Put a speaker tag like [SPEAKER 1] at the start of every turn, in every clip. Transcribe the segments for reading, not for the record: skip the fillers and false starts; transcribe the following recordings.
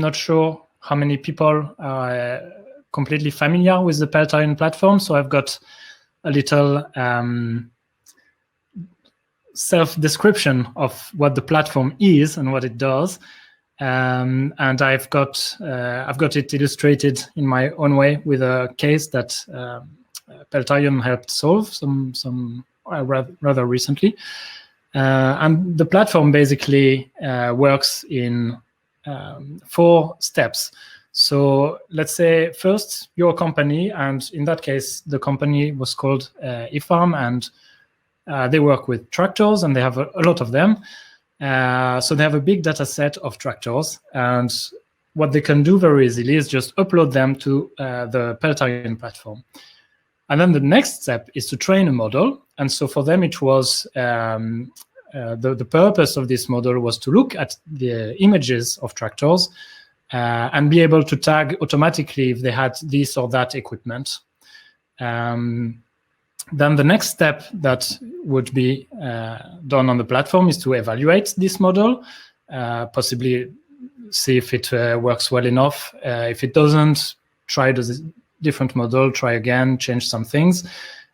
[SPEAKER 1] not sure how many people are completely familiar with the Peltarion platform, so I've got a little self-description of what the platform is and what it does. And I've got it illustrated in my own way with a case that Peltarion helped solve rather recently. And the platform basically works in 4 steps. So let's say first you're a company, and in that case the company was called eFarm, and they work with tractors, and they have a lot of them. So they have a big data set of tractors, and what they can do very easily is just upload them to the Peltarion platform. And then the next step is to train a model. And so for them, it was the purpose of this model was to look at the images of tractors and be able to tag automatically if they had this or that equipment. Then the next step that would be done on the platform is to evaluate this model, possibly see if it works well enough. If it doesn't, try the different model, try again, change some things.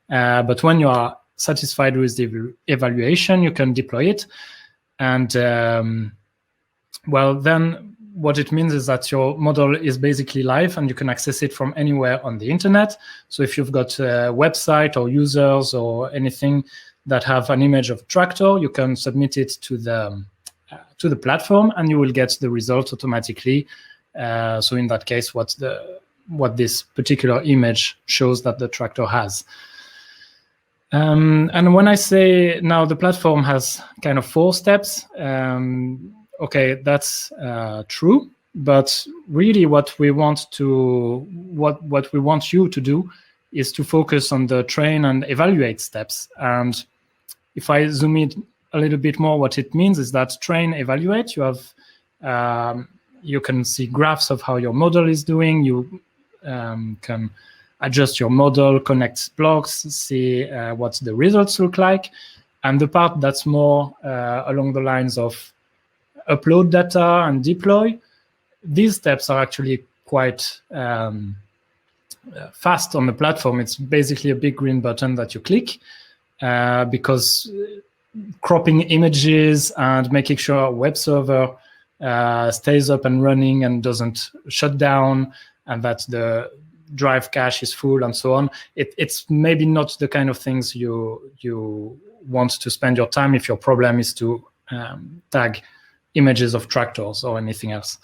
[SPEAKER 1] But when you are satisfied with the evaluation, you can deploy it. And well, then what it means is that your model is basically live and you can access it from anywhere on the internet. So if you've got a website or users or anything that have an image of a tractor, you can submit it to the platform and you will get the results automatically. So in that case, what this particular image shows that the tractor has. And when I say now the platform has kind of 4 steps, okay, that's true, but really what we want you to do is to focus on the train and evaluate steps. And if I zoom in a little bit more, what it means is that train, evaluate, you have you can see graphs of how your model is doing. You can adjust your model, connect blocks, see what the results look like. And the part that's more along the lines of upload data and deploy, these steps are actually quite fast on the platform. It's basically a big green button that you click because cropping images and making sure a web server stays up and running and doesn't shut down, and that the drive cache is full and so on. It's maybe not the kind of things you want to spend your time if your problem is to tag images of tractors or anything else.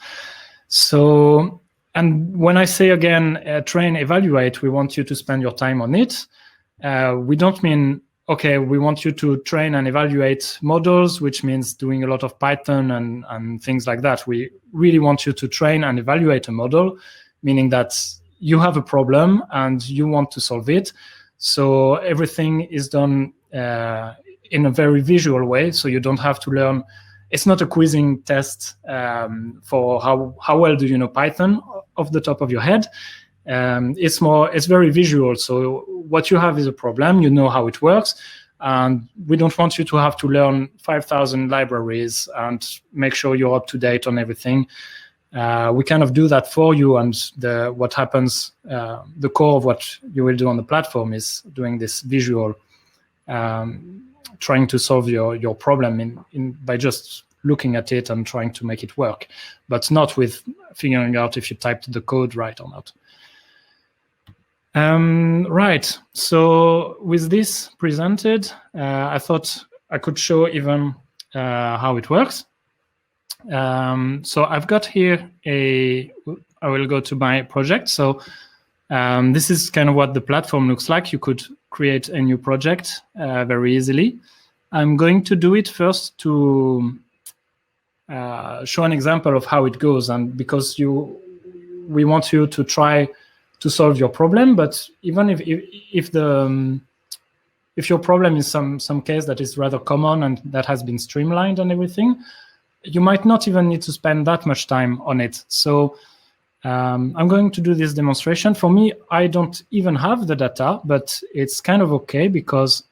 [SPEAKER 1] So, and when I say again, train, evaluate, we want you to spend your time on it. We don't mean, okay, we want you to train and evaluate models, which means doing a lot of Python and things like that. We really want you to train and evaluate a model, meaning that you have a problem and you want to solve it. So everything is done in a very visual way, so you don't have to learn. It's not a quizzing test for how well do you know Python off the top of your head. It's very visual. So what you have is a problem, you know how it works, and we don't want you to have to learn 5,000 libraries and make sure you're up to date on everything. We kind of do that for you, and what happens, the core of what you will do on the platform is doing this visual, trying to solve your problem by just looking at it and trying to make it work, but not with figuring out if you typed the code right or not. Right, so with this presented, I thought I could show even how it works. So I've got here I will go to my project. So this is kind of what the platform looks like. You could create a new project very easily. I'm going to do it first to show an example of how it goes, and because we want you to try to solve your problem, but even if your problem is some case that is rather common and that has been streamlined and everything, you might not even need to spend that much time on it. So I'm going to do this demonstration. For me, I don't even have the data, but it's kind of okay because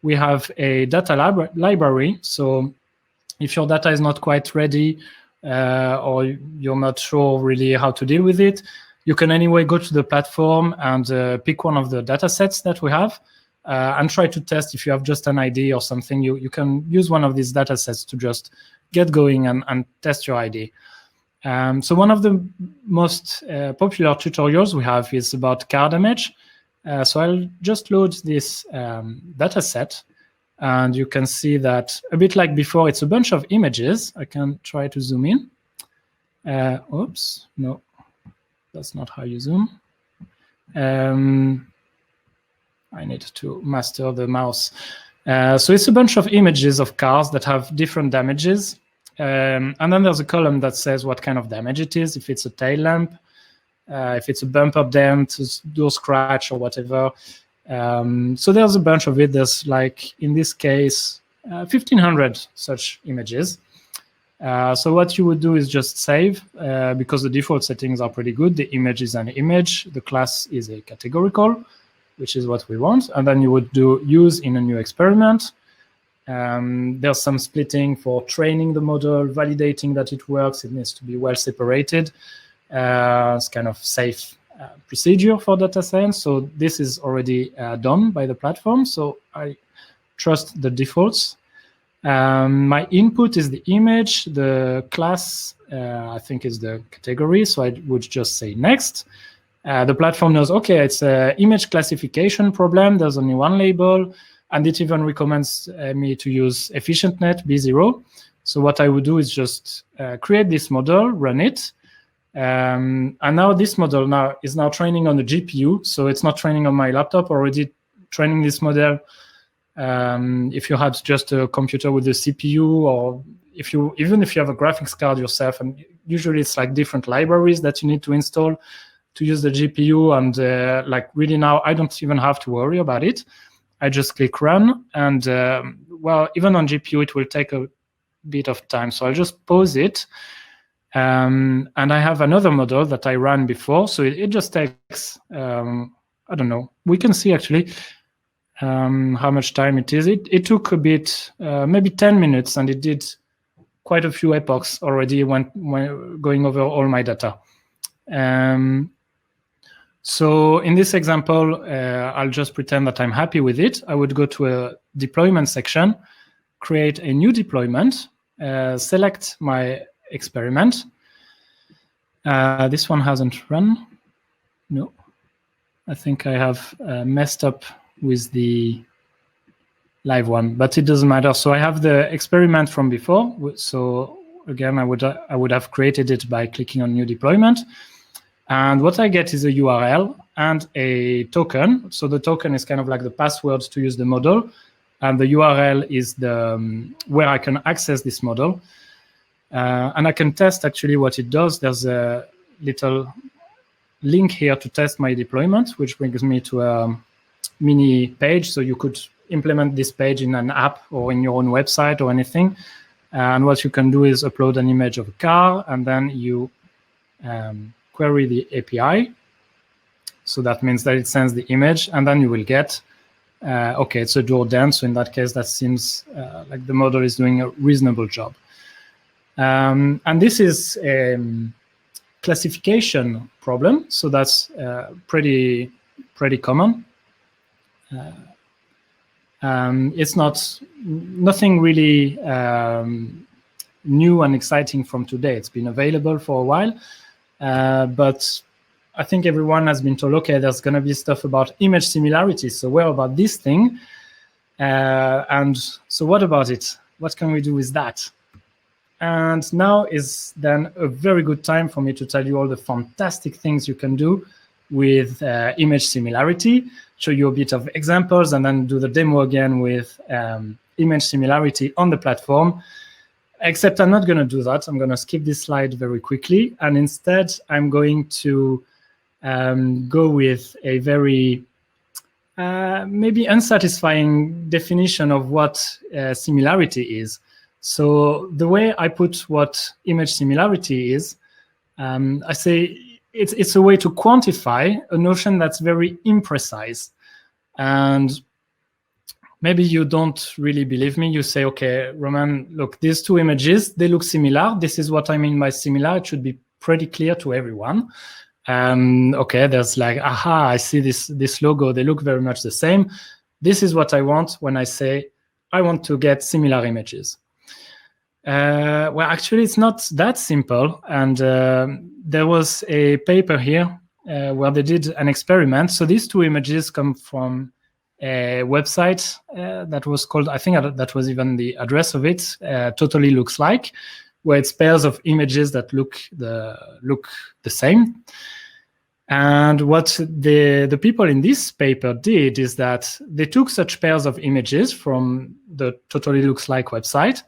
[SPEAKER 1] we have a data library. So if your data is not quite ready, or you're not sure really how to deal with it, you can anyway go to the platform and pick one of the data sets that we have and try to test if you have just an idea or something. You can use one of these data sets to just get going and test your idea. So one of the most popular tutorials we have is about card image. So I'll just load this data set, and you can see that a bit like before, it's a bunch of images. I can try to zoom in. Oops, no, that's not how you zoom. I need to master the mouse. So it's a bunch of images of cars that have different damages. And then there's a column that says what kind of damage it is, if it's a tail lamp, if it's a bumper dent, door scratch, or whatever. So there's a bunch of it. There's, like, in this case, 1,500 such images. So what you would do is just save, because the default settings are pretty good. The image is an image. The class is a categorical, which is what we want. And then you would do use in a new experiment. There's some splitting for training the model, validating that it works. It needs to be well separated. It's kind of safe procedure for data science. So this is already done by the platform. So I trust the defaults. My input is the image. The class, I think, is the category. So I would just say next. The platform knows, okay, it's an image classification problem. There's only one label. And it even recommends me to use EfficientNet B0. So what I would do is just create this model, run it. And now this model is now training on the GPU. So it's not training on my laptop, already training this model. If you had just a computer with a CPU, or even if you have a graphics card yourself, and usually it's like different libraries that you need to install to use the GPU. And like really now, I don't even have to worry about it. I just click run, and well, even on GPU, it will take a bit of time. So I'll just pause it. And I have another model that I ran before. So it just takes, I don't know, we can see actually how much time it is. It took a bit, maybe 10 minutes, and it did quite a few epochs already when going over all my data. So in this example, I'll just pretend that I'm happy with it. I would go to a deployment section, create a new deployment, select my experiment. This one hasn't run. No, I think I have messed up with the live one, but it doesn't matter. So I have the experiment from before. So again, I would have created it by clicking on new deployment. And what I get is a URL and a token. So the token is kind of like the password to use the model. And the URL is the where I can access this model. And I can test actually what it does. There's a little link here to test my deployment, which brings me to a mini page. So you could implement this page in an app or in your own website or anything. And what you can do is upload an image of a car, and then you query the API. So that means that it sends the image, and then you will get, okay, it's a door dent. So in that case, that seems like the model is doing a reasonable job. And this is a classification problem. So that's pretty common. It's nothing really new and exciting from today. It's been available for a while. But I think everyone has been told, okay, there's going to be stuff about image similarity. So where about this thing? And so what about it? What can we do with that? And now is then a very good time for me to tell you all the fantastic things you can do with image similarity, show you a bit of examples, and then do the demo again with image similarity on the platform. Except I'm not going to do that. I'm going to skip this slide very quickly. And instead, I'm going to go with a very maybe unsatisfying definition of what similarity is. So the way I put what image similarity is, I say it's a way to quantify a notion that's very imprecise. And maybe you don't really believe me. You say, okay, Roman, look, these two images, they look similar. This is what I mean by similar. It should be pretty clear to everyone. Okay, there's like, aha, I see this logo. They look very much the same. This is what I want when I say I want to get similar images. Well, actually, it's not that simple. And there was a paper here where they did an experiment. So these two images come from a website that was called, I think that was even the address of it, Totally Looks Like, where it's pairs of images that look the same. And what the people in this paper did is that they took such pairs of images from the Totally Looks Like website,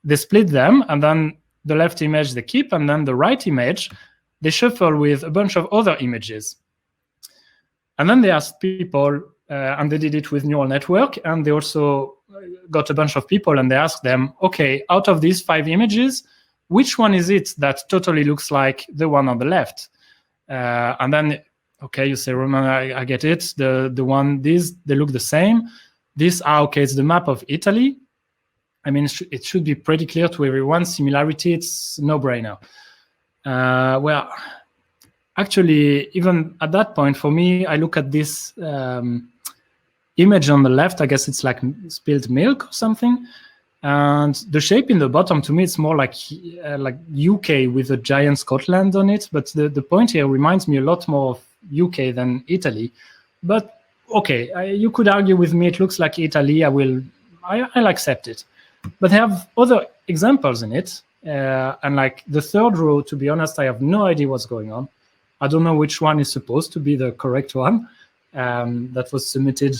[SPEAKER 1] they split them, and then the left image they keep, and then the right image they shuffle with a bunch of other images. And then they asked people, and they did it with neural network, and they also got a bunch of people and they asked them, okay, out of these 5 images, which one is it that totally looks like the one on the left? And then, okay, you say, Roman, I get it. The one, these, they look the same. This, okay, it's the map of Italy. I mean, it should be pretty clear to everyone. Similarity, it's no-brainer. Well, actually, even at that point, for me, I look at this image on the left. I guess it's like spilled milk or something. And the shape in the bottom, to me, it's more like UK with a giant Scotland on it. But the point here reminds me a lot more of UK than Italy. But okay, you could argue with me, it looks like Italy. I'll accept it. But I have other examples in it. And like the third row, to be honest, I have no idea what's going on. I don't know which one is supposed to be the correct one that was submitted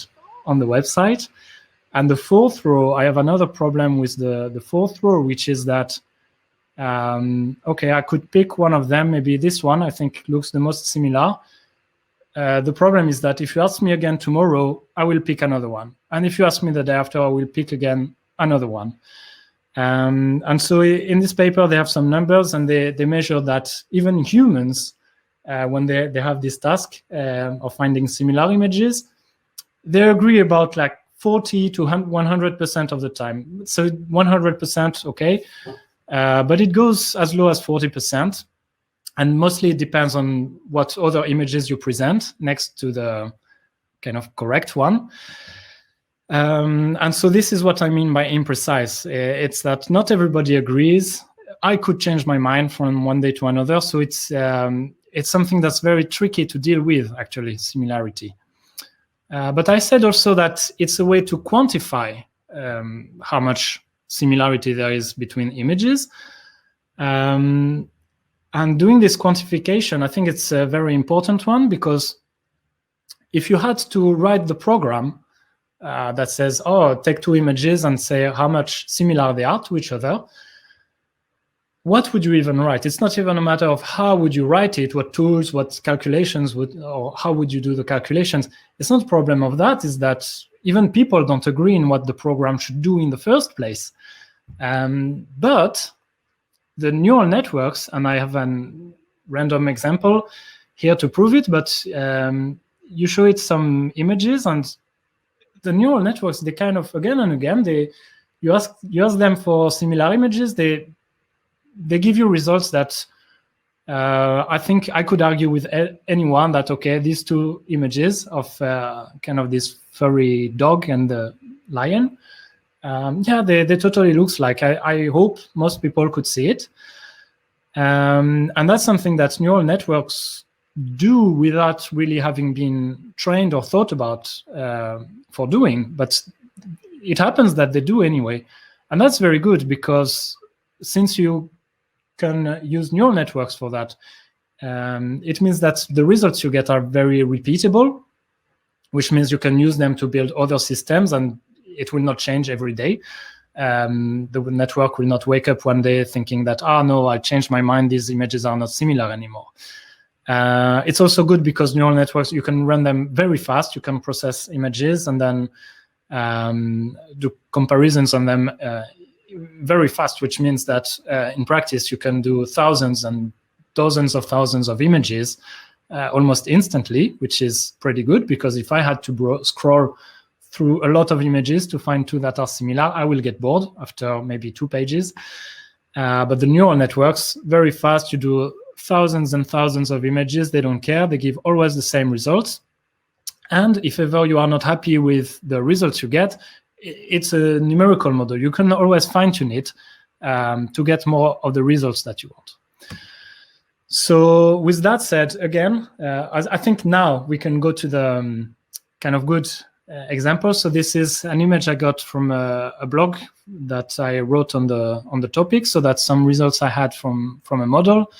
[SPEAKER 1] on the website. And the fourth row, I have another problem with the fourth row, which is that, okay, I could pick one of them. Maybe this one, I think, looks the most similar. The problem is that if you ask me again tomorrow, I will pick another one. And if you ask me the day after, I will pick again another one. And so in this paper, they have some numbers, and they measure that even humans, when they have this task of finding similar images, they agree about like 40 to 100% of the time. So 100%, okay, but it goes as low as 40%, and mostly it depends on what other images you present next to the kind of correct one. And so this is what I mean by imprecise. It's that not everybody agrees. I could change my mind from one day to another. So it's something that's very tricky to deal with, actually, similarity. But I said also that it's a way to quantify how much similarity there is between images. And doing this quantification, I think it's a very important one, because if you had to write the program that says, oh, take 2 images and say how much similar they are to each other, what would you even write? It's not even a matter of how would you write it, what tools, what calculations or how would you do the calculations. It's not a problem of that, is that even people don't agree in what the program should do in the first place. But the neural networks, and I have a random example here to prove it, but you show it some images, and the neural networks, they kind of, again and again, you ask them for similar images, they give you results that I think I could argue with anyone that, okay, these 2 images of kind of this furry dog and the lion, yeah, they totally looks like. I hope most people could see it. And that's something that neural networks do without really having been trained or thought about for doing. But it happens that they do anyway. And that's very good, because since you can use neural networks for that, it means that the results you get are very repeatable, which means you can use them to build other systems, and it will not change every day. The network will not wake up one day thinking that, no, I changed my mind, these images are not similar anymore. It's also good because neural networks, you can run them very fast. You can process images and then do comparisons on them very fast, which means that in practice you can do thousands and dozens of thousands of images almost instantly, which is pretty good, because if I had to scroll through a lot of images to find two that are similar, I will get bored after maybe 2 pages. But the neural networks, very fast, you do thousands and thousands of images, they don't care, they give always the same results. And if ever you are not happy with the results you get, it's a numerical model. You can always fine-tune it to get more of the results that you want. So with that said, again, I think now we can go to the kind of good example. So this is an image I got from a blog that I wrote on the topic. So that's some results I had from a model.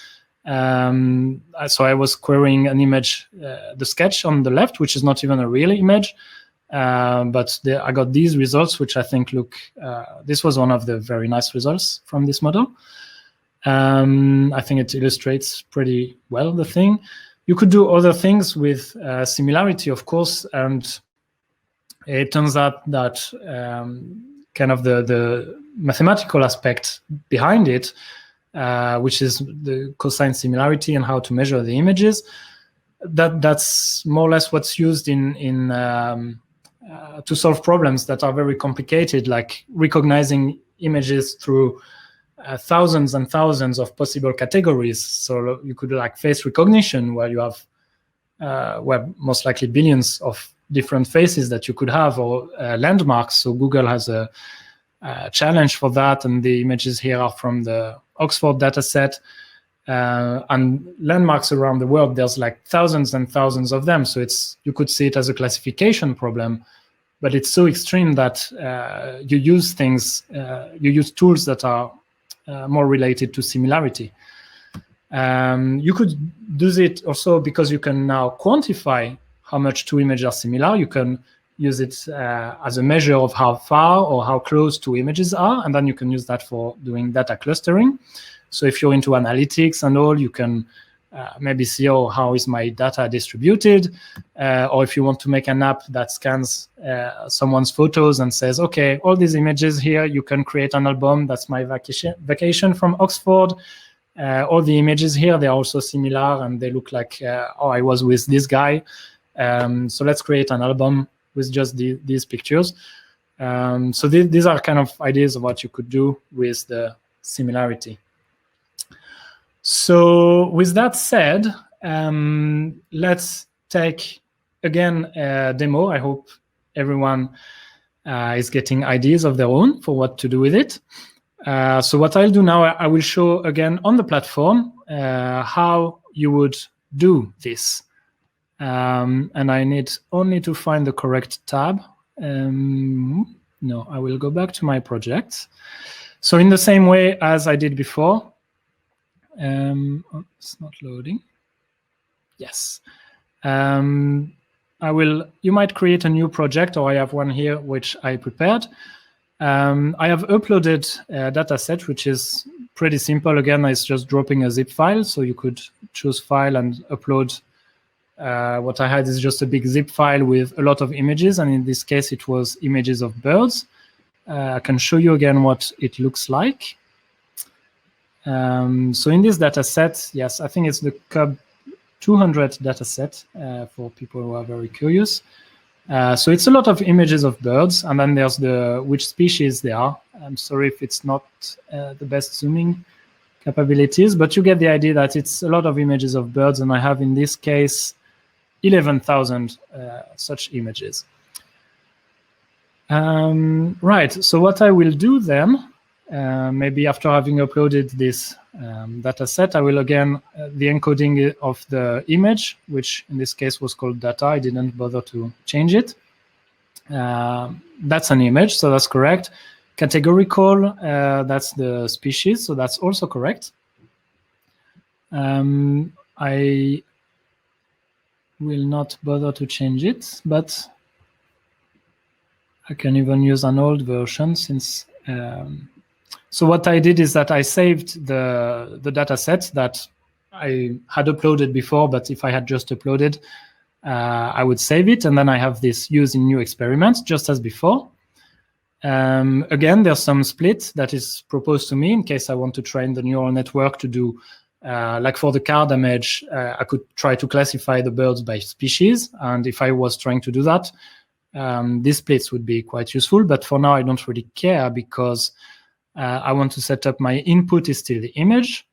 [SPEAKER 1] So I was querying an image, the sketch on the left, which is not even a real image. But I got these results, which I think look, this was one of the very nice results from this model. I think it illustrates pretty well the thing. You could do other things with similarity, of course, and it turns out that kind of the mathematical aspect behind it, which is the cosine similarity and how to measure the images, that's more or less what's used in to solve problems that are very complicated, like recognizing images through thousands and thousands of possible categories. So you could do like face recognition, where you have well, most likely billions of different faces that you could have, or landmarks. So Google has a challenge for that, and the images here are from the Oxford dataset. And landmarks around the world, there's like thousands and thousands of them. So you could see it as a classification problem, but it's so extreme that you use things, you use tools that are more related to similarity. You could do it also because you can now quantify how much two images are similar. You can use it as a measure of how far or how close two images are, and then you can use that for doing data clustering. So if you're into analytics and all, you can maybe see, oh, how is my data distributed? Or if you want to make an app that scans someone's photos and says, okay, all these images here, you can create an album. That's my vacation from Oxford. All the images here, they're also similar and they look like, oh, I was with this guy. So let's create an album with just these pictures. So these are kind of ideas of what you could do with the similarity. So with that said, let's take, again, a demo. I hope everyone is getting ideas of their own for what to do with it. So what I'll do now, I will show again on the platform how you would do this. And I need only to find the correct tab. No, I will go back to my project. So in the same way as I did before, oh, it's not loading. Yes. You might create a new project, or I have one here which I prepared. I have uploaded a data set, which is pretty simple. Again, it's just dropping a zip file. So you could choose file and upload. What I had is just a big zip file with a lot of images. And in this case, it was images of birds. I can show you again what it looks like. So in this data set, yes, I think it's the Cub 200 data set for people who are very curious. So it's a lot of images of birds, and then there's which species they are. I'm sorry if it's not the best zooming capabilities, but you get the idea that it's a lot of images of birds, and I have in this case 11,000 such images. Right, so what I will do then, maybe after having uploaded this data set, I will again, the encoding of the image, which in this case was called data. I didn't bother to change it. That's an image, so that's correct. Categorical, that's the species, so that's also correct. I will not bother to change it, but I can even use an old version since... So what I did is that I saved the data set that I had uploaded before, but if I had just uploaded, I would save it, and then I have this using new experiments, just as before. Again, there's some split that is proposed to me in case I want to train the neural network to do, like for the car damage, I could try to classify the birds by species, and if I was trying to do that, these splits would be quite useful. But for now, I don't really care because I want to set up my input is still the image.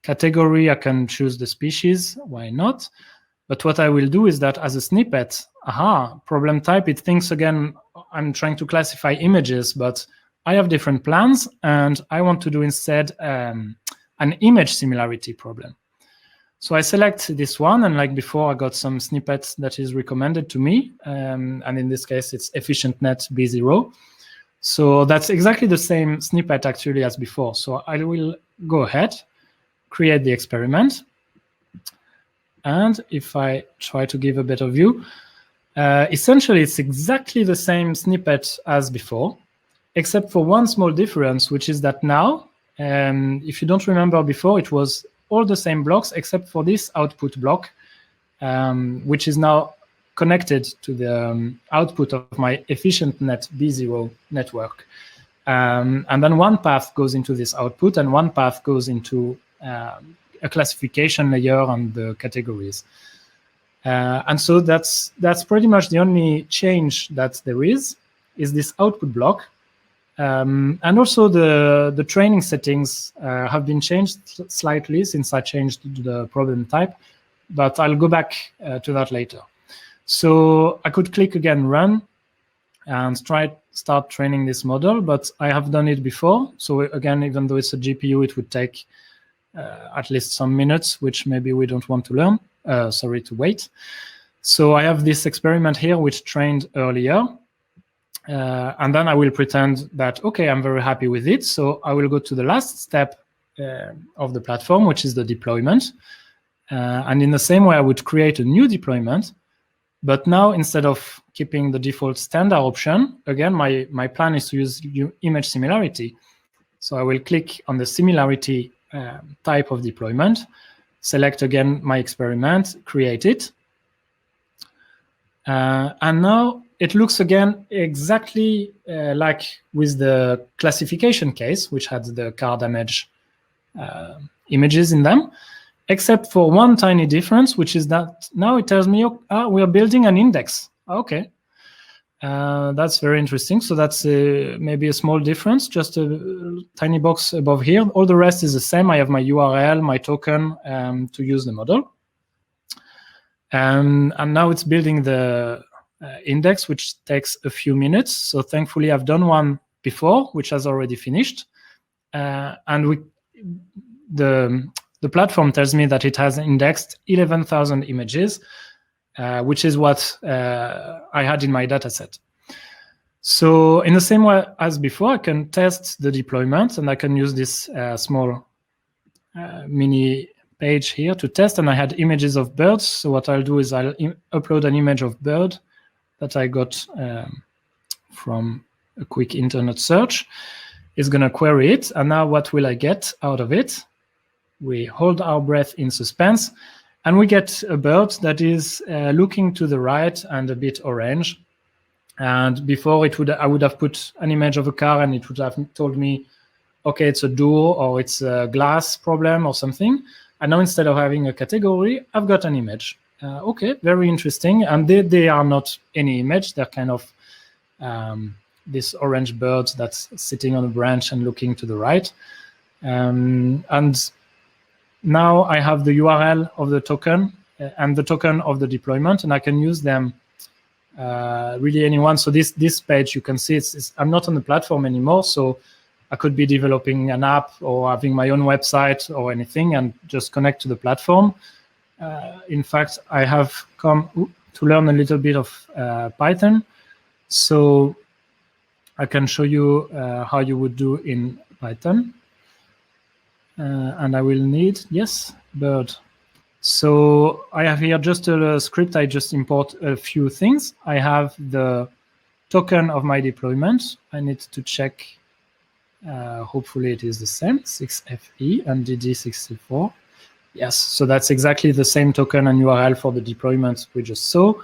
[SPEAKER 1] Category, I can choose the species. Why not? But what I will do is that as a snippet, problem type, it thinks again, I'm trying to classify images, but I have different plans, and I want to do instead an image similarity problem. So I select this one, and like before, I got some snippets that is recommended to me, and in this case, it's Efficientnet B0. So that's exactly the same snippet actually as before. So I will go ahead, create the experiment, and if I try to give a better view, essentially it's exactly the same snippet as before, except for one small difference, which is that now, if you don't remember before, it was all the same blocks except for this output block, which is now connected to the output of my Efficientnet B0 network. And then one path goes into this output, and one path goes into a classification layer on the categories. And so that's pretty much the only change that there is this output block. And also the training settings have been changed slightly since I changed the problem type, but I'll go back to that later. So I could click again run and start training this model, but I have done it before. So again, even though it's a GPU, it would take at least some minutes, which maybe we don't want to learn, to wait. So I have this experiment here, which trained earlier. And then I will pretend that, okay, I'm very happy with it. So I will go to the last step of the platform, which is the deployment. And in the same way, I would create a new deployment. But now, instead of keeping the default standard option, again, my plan is to use image similarity. So I will click on the similarity type of deployment, select again my experiment, create it. And now it looks again exactly like with the classification case, which had the car damage images in them, except for one tiny difference, which is that now it tells me, we are building an index. Okay, that's very interesting. So that's maybe a small difference, just a tiny box above here. All the rest is the same. I have my URL, my token to use the model. And now it's building the index, which takes a few minutes. So thankfully, I've done one before, which has already finished. And the platform tells me that it has indexed 11,000 images, which is what I had in my dataset. So in the same way as before, I can test the deployment, and I can use this small mini page here to test. And I had images of birds. So what I'll do is I'll upload an image of bird that I got from a quick internet search. It's going to query it. And now what will I get out of it? We hold our breath in suspense, and we get a bird that is looking to the right and a bit orange. And before I would have put an image of a car, and it would have told me, okay, it's a door or it's a glass problem or something. And now instead of having a category, I've got an image. Okay, very interesting. And they are not any image. They're kind of this orange bird that's sitting on a branch and looking to the right. And now I have the URL of the token and the token of the deployment, and I can use them really anyone. So this page, you can see I'm not on the platform anymore, so I could be developing an app or having my own website or anything and just connect to the platform. In fact, I have come to learn a little bit of Python, so I can show you how you would do in Python. And I will need, yes, bird. So I have here just a script. I just import a few things. I have the token of my deployment. I need to check. Hopefully it is the same, 6FE and DD64. Yes, so that's exactly the same token and URL for the deployment we just saw.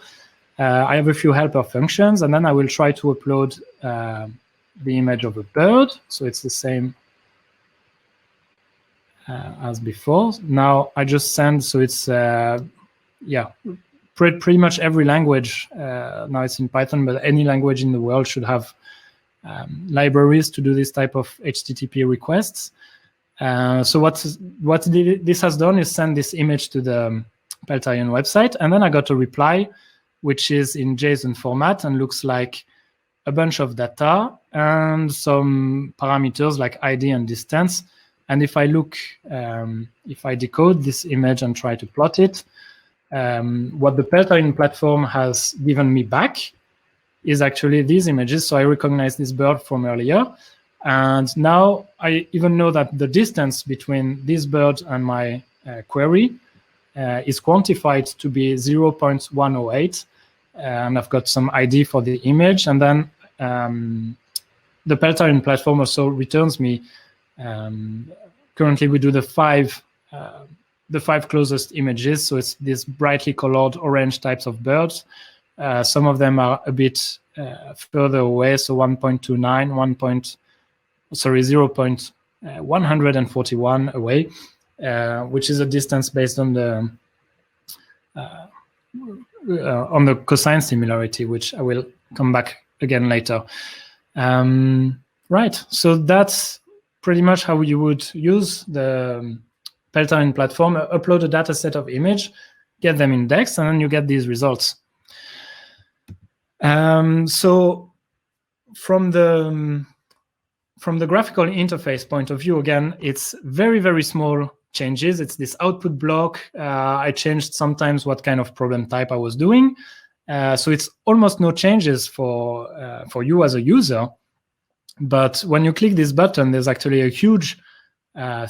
[SPEAKER 1] I have a few helper functions, and then I will try to upload the image of a bird. So it's the same as before. Now I just send, so it's pretty much every language, now it's in Python, but any language in the world should have libraries to do this type of HTTP requests. So what this has done is send this image to the Peltarion website, and then I got a reply, which is in JSON format and looks like a bunch of data and some parameters like ID and distance. And if I look, if I decode this image and try to plot it, what the Peltarion platform has given me back is actually these images. So I recognize this bird from earlier. And now I even know that the distance between this bird and my query is quantified to be 0.108. And I've got some ID for the image. And then the Peltarion platform also returns me. Currently, we do the five closest images. So it's these brightly colored orange types of birds. Some of them are a bit further away. So 1.29, 0.141 away, which is a distance based on the cosine similarity, which I will come back again later. Right, so that's pretty much how you would use the Peltarion platform, upload a data set of image, get them indexed, and then you get these results. So from the graphical interface point of view, again, it's very, very small changes. It's this output block. I changed sometimes what kind of problem type I was doing. So it's almost no changes for you as a user. But when you click this button, there's actually a huge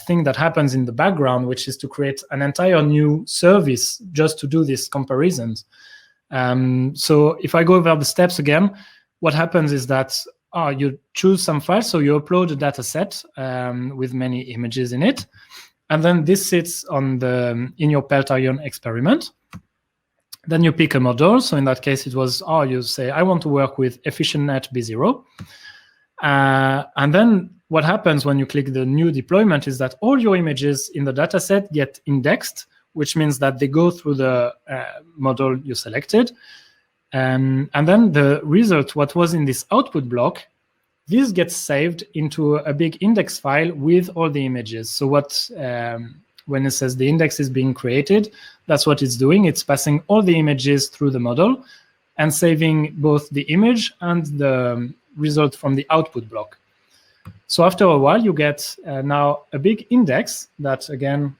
[SPEAKER 1] thing that happens in the background, which is to create an entire new service just to do these comparisons. So if I go over the steps again, what happens is that you choose some files, so you upload a data set with many images in it, and then this sits on in your Peltarion experiment. Then you pick a model. So in that case, it was you say I want to work with EfficientNet B0, and then what happens when you click the new deployment is that all your images in the data set get indexed, which means that they go through the model you selected. And then the result, what was in this output block, this gets saved into a big index file with all the images. So when it says the index is being created, that's what it's doing. It's passing all the images through the model and saving both the image and the result from the output block. So after a while, you get now a big index that, again,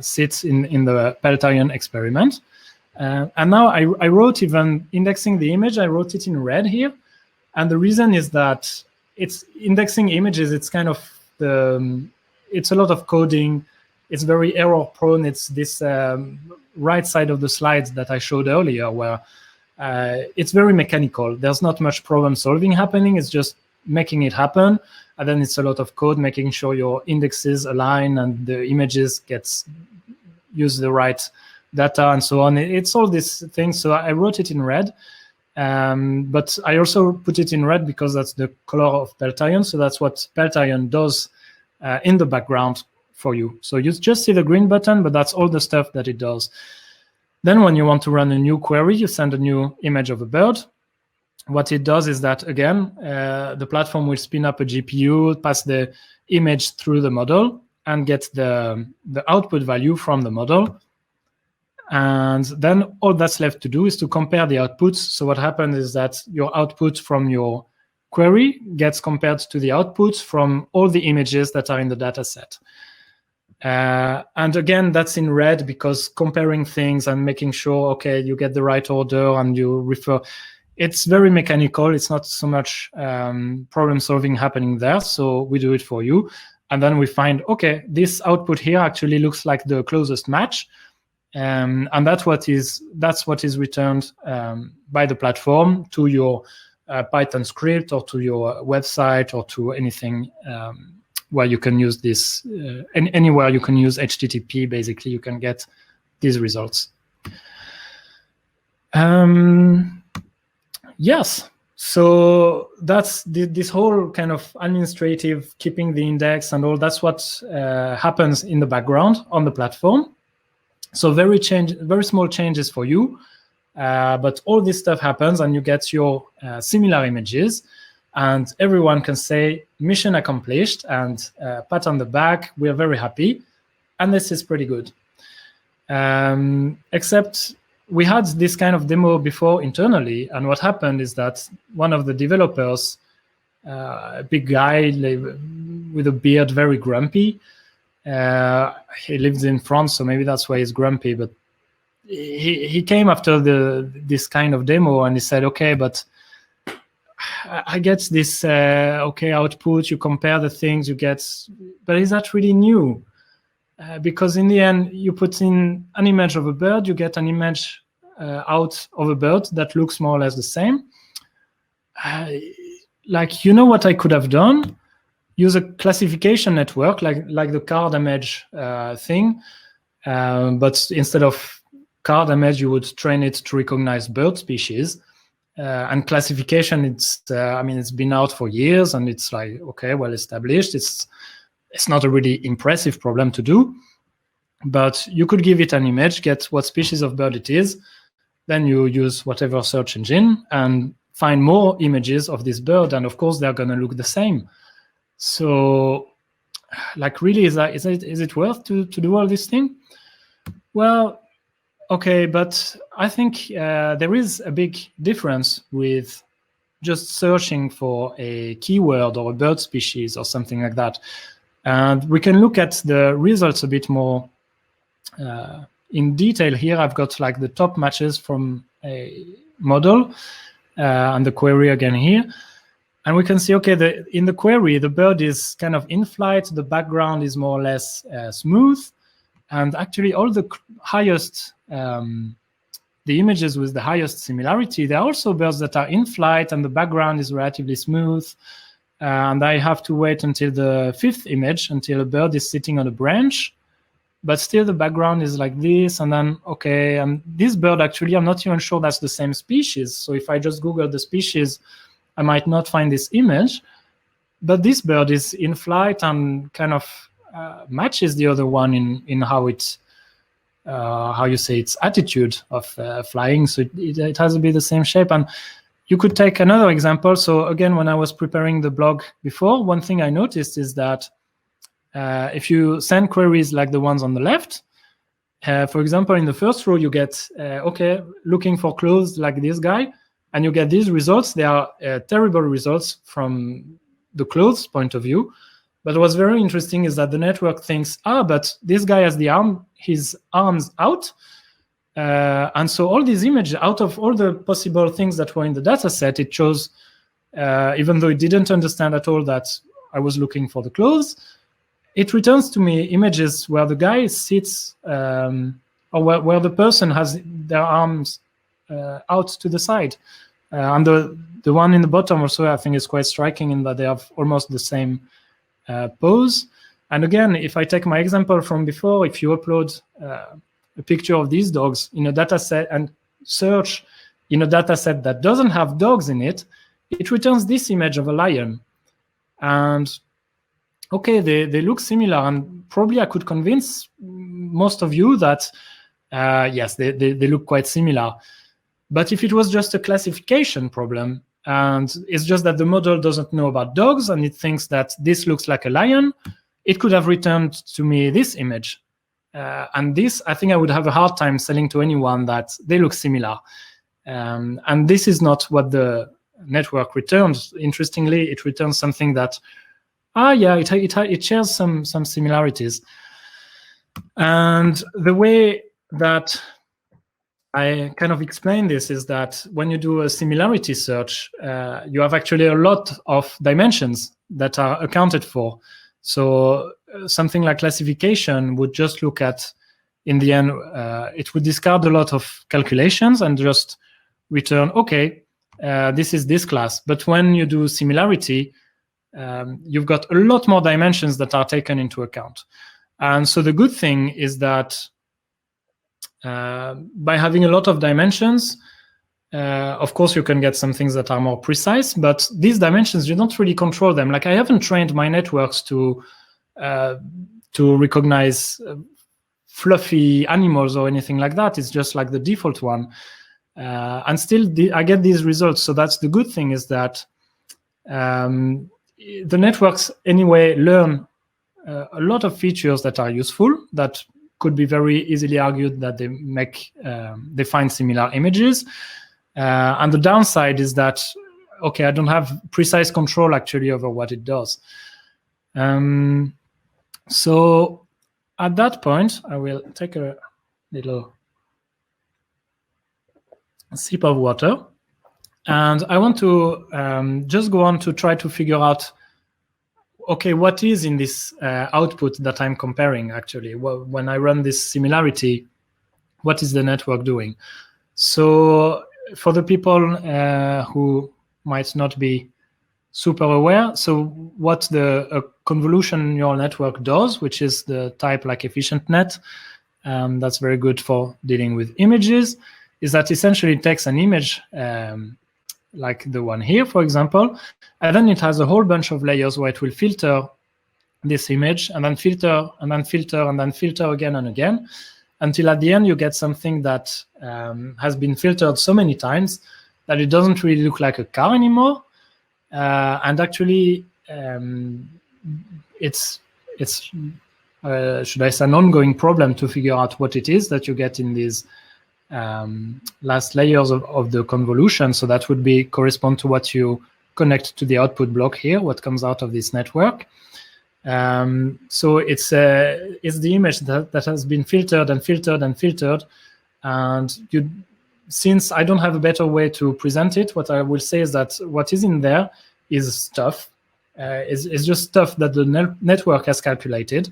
[SPEAKER 1] sits in the Peltarion experiment. And now I wrote, even indexing the image, I wrote it in red here. And the reason is that it's indexing images. It's kind of it's a lot of coding. It's very error prone. It's this right side of the slides that I showed earlier, where it's very mechanical. There's not much problem solving happening. It's just making it happen. And then it's a lot of code, making sure your indexes align and the images use the right data and so on. It's all these things. So I wrote it in red, but I also put it in red because that's the color of Peltarion. So that's what Peltarion does in the background for you. So you just see the green button, but that's all the stuff that it does. Then when you want to run a new query, you send a new image of a bird. What it does is that, again, the platform will spin up a GPU, pass the image through the model, and get the output value from the model. And then all that's left to do is to compare the outputs. So what happens is that your output from your query gets compared to the outputs from all the images that are in the data set. And again, that's in red because comparing things and making sure, okay, you get the right order and you refer. It's very mechanical. It's not so much problem solving happening there. So we do it for you. And then we find, okay, this output here actually looks like the closest match. And that's what is returned by the platform to your Python script or to your website or to anything where you can use this, anywhere you can use HTTP, basically, you can get these results. Yes, so that's this whole kind of administrative, keeping the index and all, that's what happens in the background on the platform. So very small changes for you, but all this stuff happens and you get your similar images, and everyone can say mission accomplished and pat on the back, we are very happy, and this is pretty good. Except we had this kind of demo before internally, and what happened is that one of the developers, a big guy with a beard, very grumpy, he lives in France, so maybe that's why he's grumpy, but he came after this kind of demo and he said, okay, but I get this okay output, you compare the things you get, but is that really new? Because in the end, you put in an image of a bird, you get an image out of a bird that looks more or less the same. Like, you know what I could have done? Use a classification network like the car damage thing, but instead of car damage, you would train it to recognize bird species. And classification, it's been out for years, and it's like, okay, well established. It's not a really impressive problem to do, but you could give it an image, get what species of bird it is, then you use whatever search engine and find more images of this bird, and of course they're going to look the same. So, like, really, is it worth to do all this thing? Well, okay, but I think there is a big difference with just searching for a keyword or a bird species or something like that. And we can look at the results a bit more in detail here. I've got like the top matches from a model and the query again here. And we can see, okay, in the query, the bird is kind of in flight, the background is more or less smooth. And actually all the highest, the images with the highest similarity, there are also birds that are in flight and the background is relatively smooth. And I have to wait until the 5th image, until a bird is sitting on a branch, but still the background is like this. And then, okay, and this bird, actually, I'm not even sure that's the same species. So if I just Google the species, I might not find this image. But this bird is in flight and kind of matches the other one in how it, how you say, its attitude of flying. So it has to be the same shape. And you could take another example. So again, when I was preparing the blog before, one thing I noticed is that if you send queries like the ones on the left, for example, in the first row, you get, okay, looking for clothes like this guy, and you get these results. They are terrible results from the clothes point of view. But what's very interesting is that the network thinks, but this guy has his arms out. And so all these images, out of all the possible things that were in the data set, it chose, even though it didn't understand at all that I was looking for the clothes, it returns to me images where the guy sits, or where the person has their arms out to the side. And the one in the bottom also, I think, is quite striking in that they have almost the same pose. And again, if I take my example from before, if you upload a picture of these dogs in a data set and search in a data set that doesn't have dogs in it, it returns this image of a lion. And okay, they look similar, and probably I could convince most of you that yes, they look quite similar. But if it was just a classification problem, and it's just that the model doesn't know about dogs and it thinks that this looks like a lion, it could have returned to me this image. And this, I think I would have a hard time selling to anyone that they look similar. And this is not what the network returns. Interestingly, it returns something that, yeah, it shares some similarities. And the way that I kind of explain this is that when you do a similarity search, you have actually a lot of dimensions that are accounted for. So something like classification would just look at, in the end, it would discard a lot of calculations and just return, okay, this is this class. But when you do similarity, you've got a lot more dimensions that are taken into account. And so the good thing is that by having a lot of dimensions, of course, you can get some things that are more precise, but these dimensions, you don't really control them. Like, I haven't trained my networks to recognize fluffy animals or anything like that. It's just like the default one. And still I get these results. So that's the good thing, is that the networks anyway learn a lot of features that are useful, that could be very easily argued that they find similar images. And the downside is that, okay, I don't have precise control actually over what it does. So at that point, I will take a little sip of water. And I want to just go on to try to figure out, okay, what is in this output that I'm comparing actually? Well, when I run this similarity, what is the network doing? So for the people who might not be super aware, so what a convolution neural network does, which is the type like efficient net, that's very good for dealing with images, is that essentially it takes an image like the one here, for example, and then it has a whole bunch of layers where it will filter this image, and then filter, and then filter, and then filter again and again, until at the end you get something that has been filtered so many times that it doesn't really look like a car anymore. And actually, it's should I say, an ongoing problem to figure out what it is that you get in these last layers of the convolution. So that would be correspond to what you connect to the output block here, what comes out of this network. So it's the image that has been filtered and filtered and filtered, and since I don't have a better way to present it, what I will say is that what is in there is stuff. It's just stuff that the network has calculated.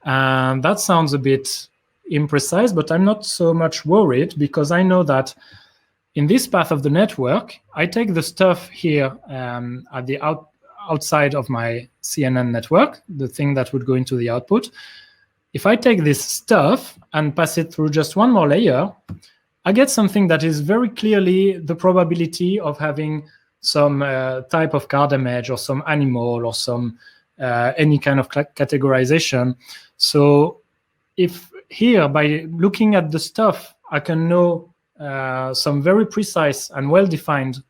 [SPEAKER 1] And that sounds a bit imprecise, but I'm not so much worried, because I know that in this path of the network, I take the stuff here at the outside of my CNN network, the thing that would go into the output. If I take this stuff and pass it through just one more layer, I get something that is very clearly the probability of having some type of card image or some animal or some any kind of categorization. So if here, by looking at the stuff, I can know some very precise and well-defined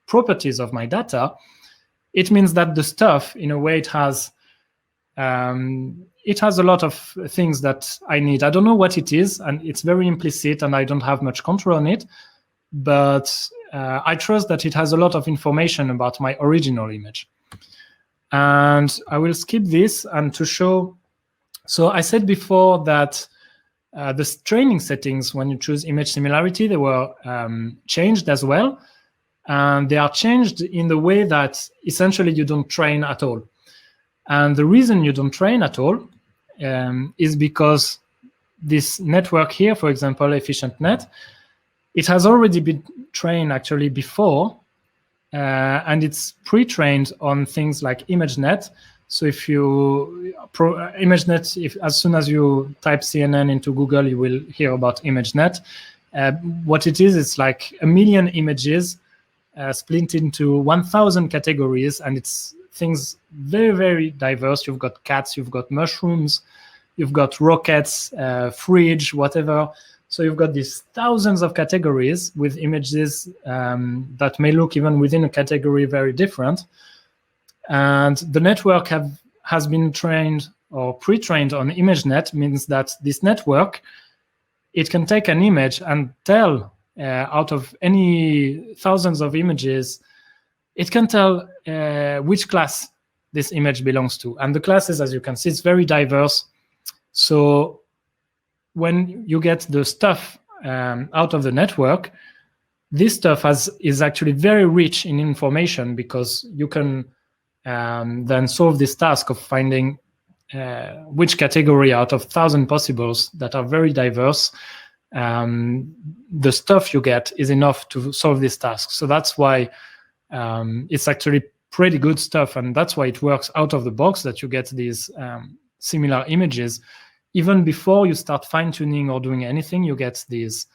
[SPEAKER 1] properties of my data, it means that the stuff, in a way, it has a lot of things that I need. I don't know what it is, and it's very implicit, and I don't have much control on it, but I trust that it has a lot of information about my original image. And I will skip this and to show. So I said before that the training settings, when you choose image similarity, they were changed as well. And they are changed in the way that essentially you don't train at all. And the reason you don't train at all is because this network here, for example, efficient net, it has already been trained actually before, and it's pre-trained on things like Imagenet. So if you Imagenet, as soon as you type CNN into Google, you will hear about Imagenet. What it is, it's like 1 million images split into 1,000 categories, and it's things very, very diverse. You've got cats, you've got mushrooms, you've got rockets, fridge, whatever. So you've got these thousands of categories with images that may look even within a category very different. And the network has been trained or pre-trained on Imagenet, means that this network, it can take an image and tell out of any thousands of images, it can tell which class this image belongs to. And the classes, as you can see, it's very diverse. So when you get the stuff out of the network, this stuff is actually very rich in information, because you can then solve this task of finding which category out of 1,000 possibles that are very diverse, the stuff you get is enough to solve this task. So that's why it's actually pretty good stuff, and that's why it works out of the box, that you get these similar images. Even before you start fine-tuning or doing anything, you get these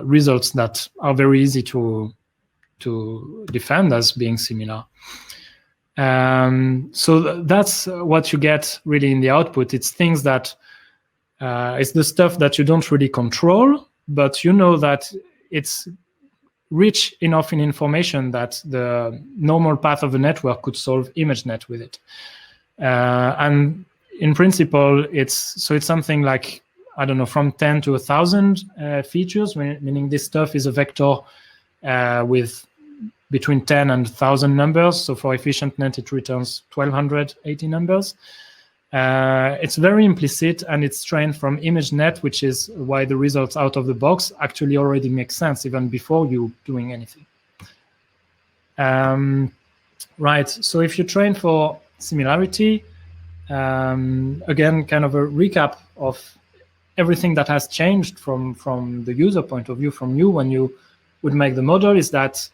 [SPEAKER 1] results that are very easy to defend as being similar. So that's what you get really in the output. It's things that It's the stuff that you don't really control, but you know that it's rich enough in information that the normal path of the network could solve Imagenet with it. And in principle, it's something like, I don't know, from 10 to 1,000 features, meaning this stuff is a vector with between 10 and 1,000 numbers. So for EfficientNet, it returns 1,280 numbers. It's very implicit, and it's trained from Imagenet, which is why the results out of the box actually already make sense even before you doing anything. Right, so if you train for similarity, again, kind of a recap of everything that has changed from the user point of view, from you when you would make the model, is that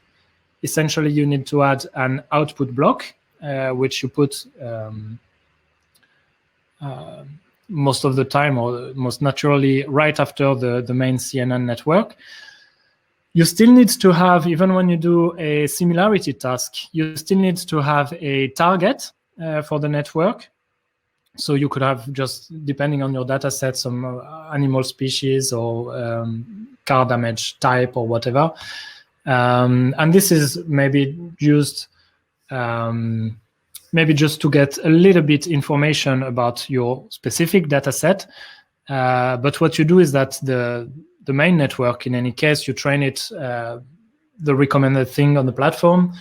[SPEAKER 1] essentially you need to add an output block, which you put most of the time, or most naturally, right after the main CNN network. You still need to have, even when you do a similarity task, you still need to have a target for the network. So you could have, just depending on your data set, some animal species or car damage type or whatever. And this is maybe used maybe just to get a little bit information about your specific data set. But what you do is that the main network, in any case, you train it, the recommended thing on the platform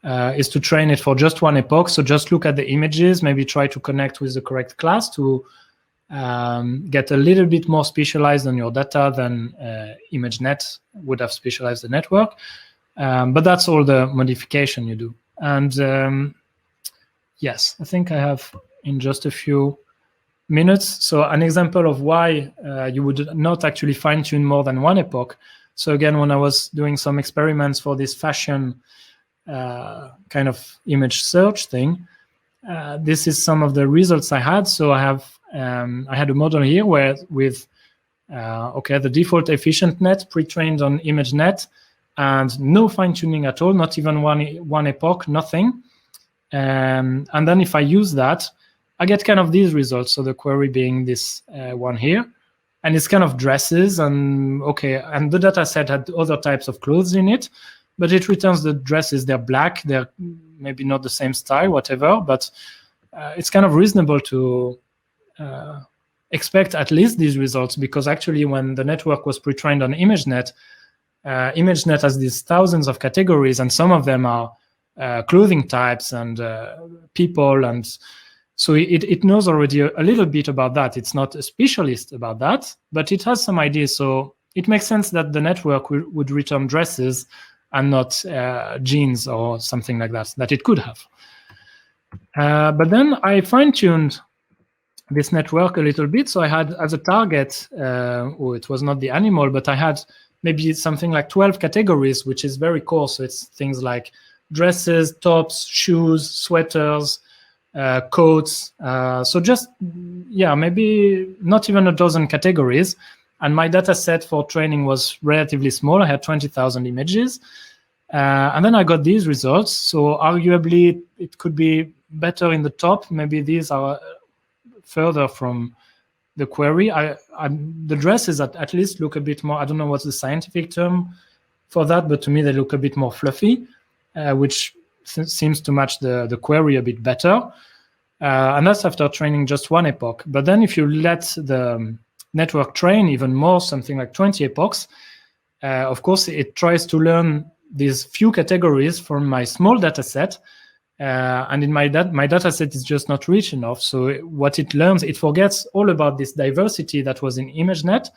[SPEAKER 1] is to train it for just one epoch. So just look at the images, maybe try to connect with the correct class to get a little bit more specialized on your data than Imagenet would have specialized the network. But that's all the modification you do. And yes, I think I have in just a few minutes. So an example of why you would not actually fine-tune more than one epoch. So again, when I was doing some experiments for this fashion kind of image search thing, this is some of the results I had. So I had a model here where with the default EfficientNet pre-trained on Imagenet and no fine-tuning at all, not even one epoch, nothing. And then if I use that, I get kind of these results. So the query being this one here, and it's kind of dresses, and and the data set had other types of clothes in it, but it returns the dresses. They're black, they're maybe not the same style, whatever, but it's kind of reasonable to expect at least these results, because actually when the network was pre-trained on Imagenet, Imagenet has these thousands of categories, and some of them are clothing types and people, and so it knows already a little bit about that. It's not a specialist about that, but it has some ideas. So it makes sense that the network would return dresses and not jeans or something like that it could have. But then I fine-tuned this network a little bit. So I had as a target, it was not the animal, but I had maybe something like 12 categories, which is very coarse. So it's things like dresses, tops, shoes, sweaters, coats. So just, maybe not even a dozen categories. And my data set for training was relatively small. I had 20,000 images. And then I got these results. So arguably, it could be better in the top. Maybe these are further from the query. The dresses at least look a bit more, I don't know what's the scientific term for that, but to me, they look a bit more fluffy, which seems to match the query a bit better. And that's after training just one epoch. But then if you let the network train even more, something like 20 epochs, of course, it tries to learn these few categories from my small data set. And in my data set is just not rich enough. So what it learns, it forgets all about this diversity that was in Imagenet.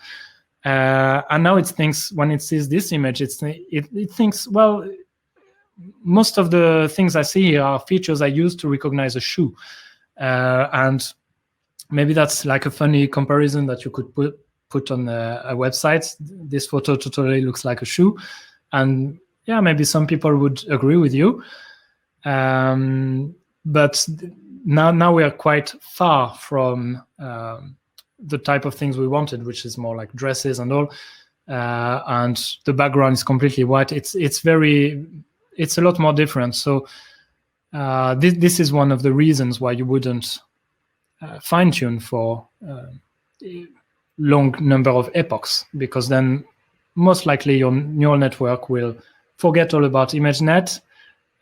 [SPEAKER 1] And now it thinks, when it sees this image, it thinks, well, most of the things I see here are features I use to recognize a shoe. And maybe that's like a funny comparison that you could put on a website. This photo totally looks like a shoe. And yeah, maybe some people would agree with you. But now we are quite far from the type of things we wanted, which is more like dresses and all. And the background is completely white. It's a lot more different. So this is one of the reasons why you wouldn't fine-tune for long number of epochs, because then most likely your neural network will forget all about Imagenet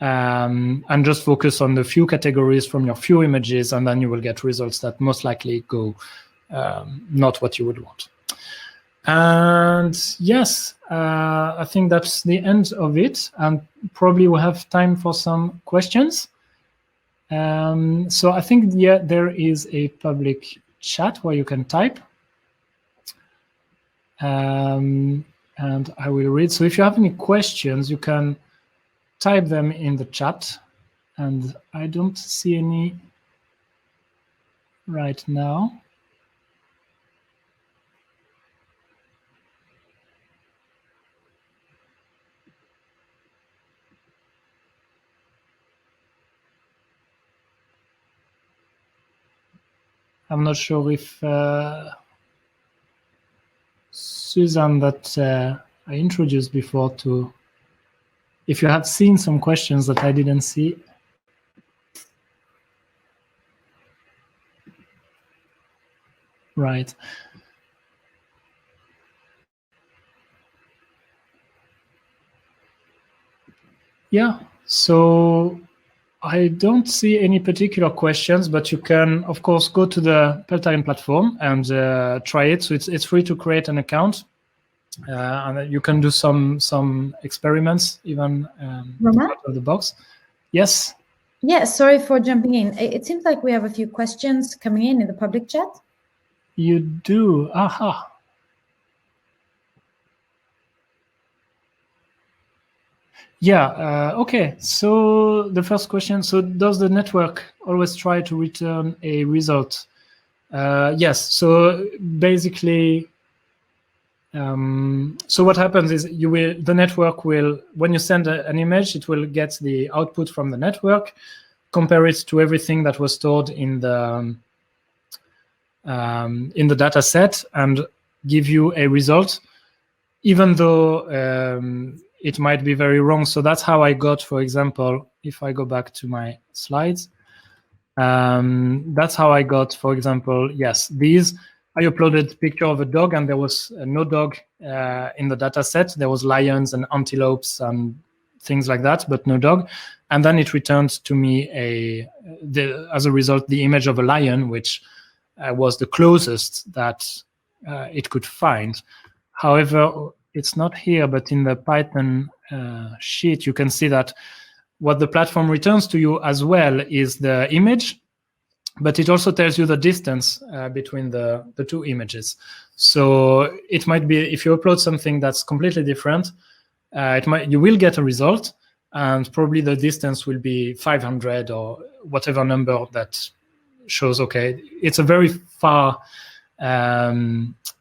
[SPEAKER 1] and just focus on the few categories from your few images, and then you will get results that most likely go not what you would want. And yes, I think that's the end of it, and probably we'll have time for some questions. So I think there is a public chat where you can type. And I will read. So if you have any questions, you can type them in the chat. And I don't see any right now. I'm not sure if Susan that I introduced before if you have seen some questions that I didn't see. Right. Yeah, so I don't see any particular questions, but you can, of course, go to the Peltarion platform and try it. So it's free to create an account, and you can do some experiments even out of the box. Yes.
[SPEAKER 2] Yeah, sorry for jumping in. It seems like we have a few questions coming in the public chat.
[SPEAKER 1] You do. Aha. Yeah, okay. So the first question, so does the network always try to return a result? Yes, so basically, so what happens is the network will, when you send an image, it will get the output from the network, compare it to everything that was stored in the data set, and give you a result, even though it might be very wrong. So that's how I got, for example, if I go back to my slides, that's how I got, for example, yes, these, I uploaded a picture of a dog and there was no dog in the data set. There was lions and antelopes and things like that, but no dog. And then it returned to me as a result, the image of a lion, which was the closest that it could find. However, it's not here, but in the Python sheet, you can see that what the platform returns to you as well is the image, but it also tells you the distance between the two images. So it might be, if you upload something that's completely different, you will get a result, and probably the distance will be 500 or whatever number that shows, okay, it's a very far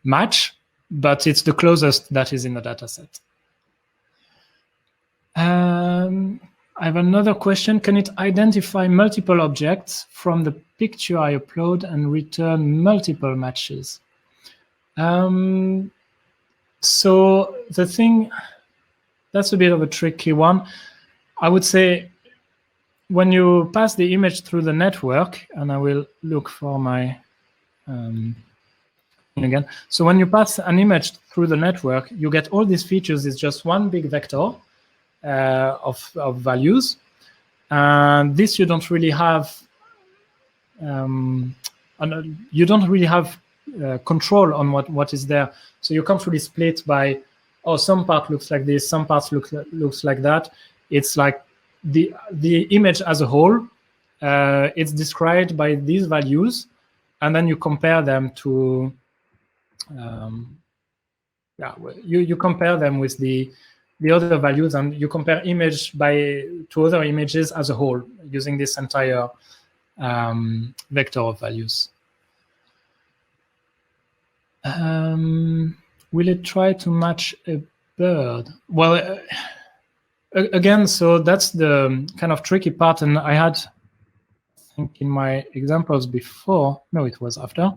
[SPEAKER 1] match, but it's the closest that is in the data set. I have another question. Can it identify multiple objects from the picture I upload and return multiple matches? So the thing, that's a bit of a tricky one. I would say when you pass the image through the network, and I will look for my again. So when you pass an image through the network, you get all these features. It's just one big vector of values, and this you don't really have. You don't really have control on what is there. So you can't really split by, oh, some part looks like this, some parts looks like that. It's like the image as a whole. It's described by these values, and then you compare them to. You compare them with the other values, and you compare image to other images as a whole using this entire vector of values. Will it try to match a bird? Well, again, so that's the kind of tricky part, and I had, I think in my examples before, no, it was after.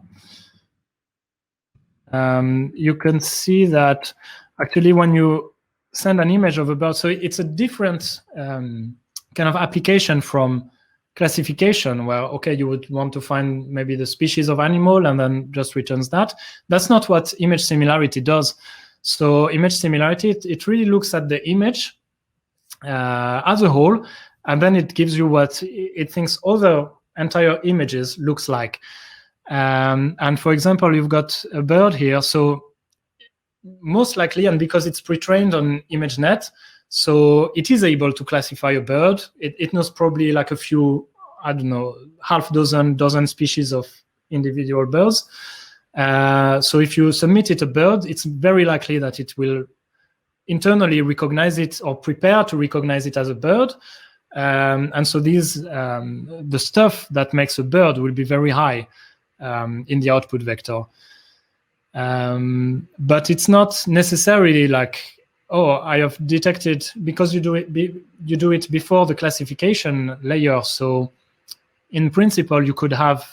[SPEAKER 1] You can see that actually when you send an image of a bird, so it's a different kind of application from classification where, okay, you would want to find maybe the species of animal and then just returns that. That's not what image similarity does. So image similarity, it really looks at the image as a whole, and then it gives you what it thinks other entire images looks like. And for example, you've got a bird here. So most likely, and because it's pre-trained on Imagenet, so it is able to classify a bird. It knows probably like a few, I don't know, half dozen species of individual birds. So if you submit it a bird, it's very likely that it will internally recognize it or prepare to recognize it as a bird. And so these, the stuff that makes a bird will be very high in the output vector. But it's not necessarily like, oh, I have detected, because you do it before the classification layer. So in principle, you could have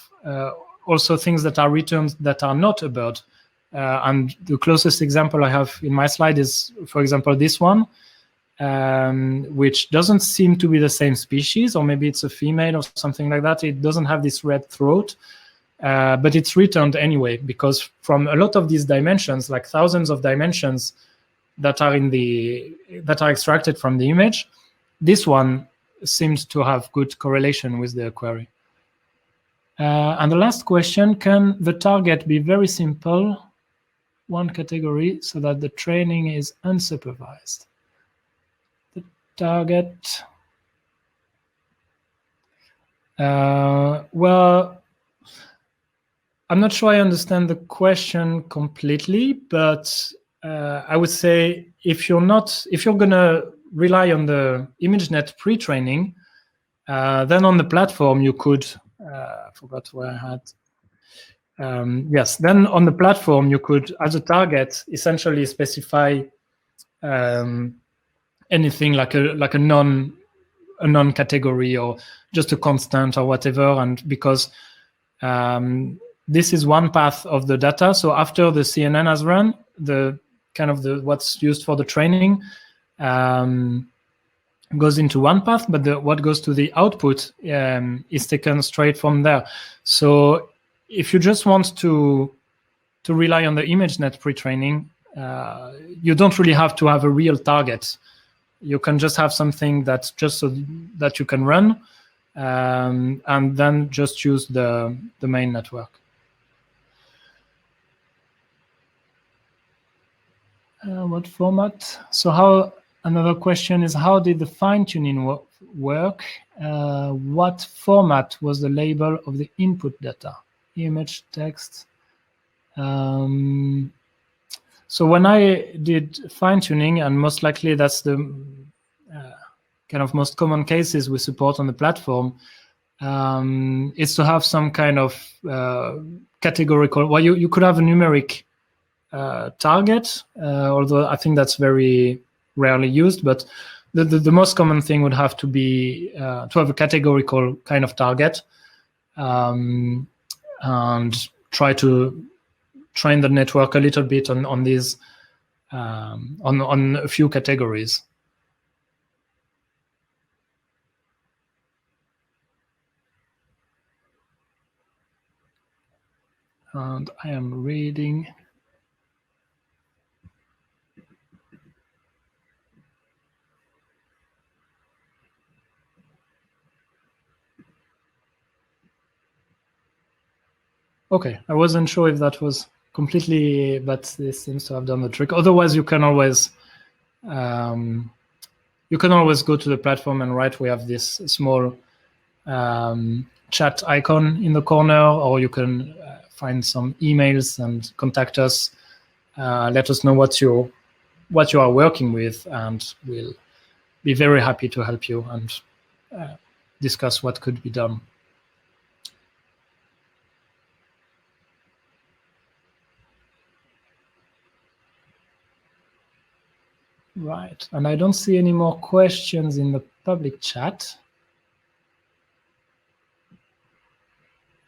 [SPEAKER 1] also things that are returned that are not a bird. And the closest example I have in my slide is, for example, this one, which doesn't seem to be the same species, or maybe it's a female or something like that. It doesn't have this red throat. But it's returned anyway, because from a lot of these dimensions, like thousands of dimensions that are extracted from the image, this one seems to have good correlation with the query. And the last question, can the target be very simple, one category, so that the training is unsupervised? The target, well, I'm not sure I understand the question completely, but I would say if you're gonna rely on the Imagenet pre-training, then on the platform you could, I forgot where I had. Yes, then on the platform you could, as a target, essentially specify anything like a non-category or just a constant or whatever, and because this is one path of the data. So after the CNN has run, the what's used for the training goes into one path, but what goes to the output is taken straight from there. So if you just want to rely on the Imagenet pre-training, you don't really have to have a real target. You can just have something that's just so that you can run, and then just use the main network. What format? So another question is, how did the fine-tuning work? What format was the label of the input data? Image, text. So when I did fine-tuning, and most likely that's the kind of most common cases we support on the platform, is to have some kind of categorical, well, you could have a numeric target, although I think that's very rarely used, but the most common thing would have to be to have a categorical kind of target, and try to train the network a little bit on these on a few categories. And I am reading. Okay, I wasn't sure if that was completely, but this seems to have done the trick. Otherwise, you can always go to the platform and write. We have this small chat icon in the corner, or you can find some emails and contact us. Let us know what you are working with, and we'll be very happy to help you and discuss what could be done. Right, and I don't see any more questions in the public chat.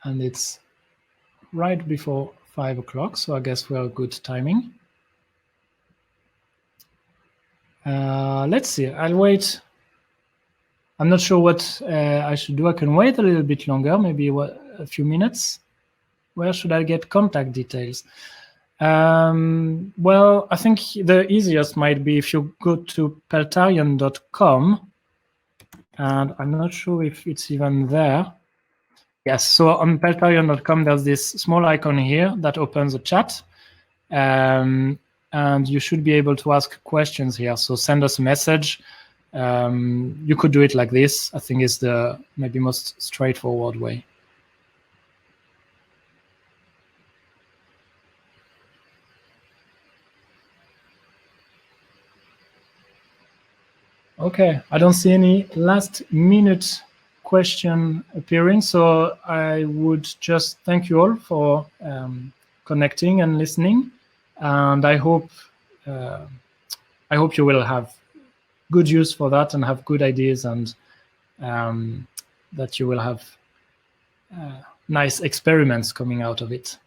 [SPEAKER 1] And it's right before 5 o'clock, so I guess we are good timing. Let's see, I'll wait I'm not sure what I should do. I can wait a little bit longer, maybe a few minutes. Where should I get contact details? Well, I think the easiest might be if you go to peltarion.com, and I'm not sure if it's even there. Yes, so on peltarion.com, there's this small icon here that opens a chat, and you should be able to ask questions here. So send us a message. You could do it like this. I think is the maybe most straightforward way. Okay, I don't see any last minute question appearing, so I would just thank you all for connecting and listening, and I hope you will have good use for that and have good ideas, and that you will have nice experiments coming out of it.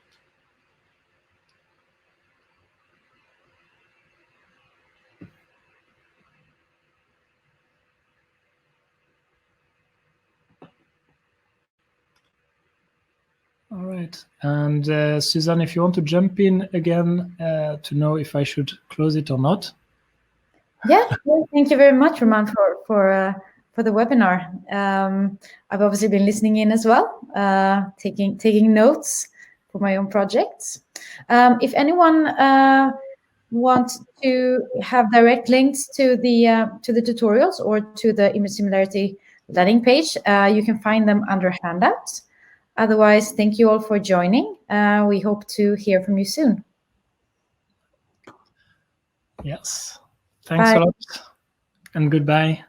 [SPEAKER 1] All right, and Suzanne, if you want to jump in again to know if I should close it or not.
[SPEAKER 2] Yeah, thank you very much, Roman, for the webinar. I've obviously been listening in as well, taking notes for my own projects. If anyone wants to have direct links to the tutorials or to the Image Similarity landing page, you can find them under handouts. Otherwise, thank you all for joining. We hope to hear from you soon.
[SPEAKER 1] Yes. Thanks a lot, and goodbye.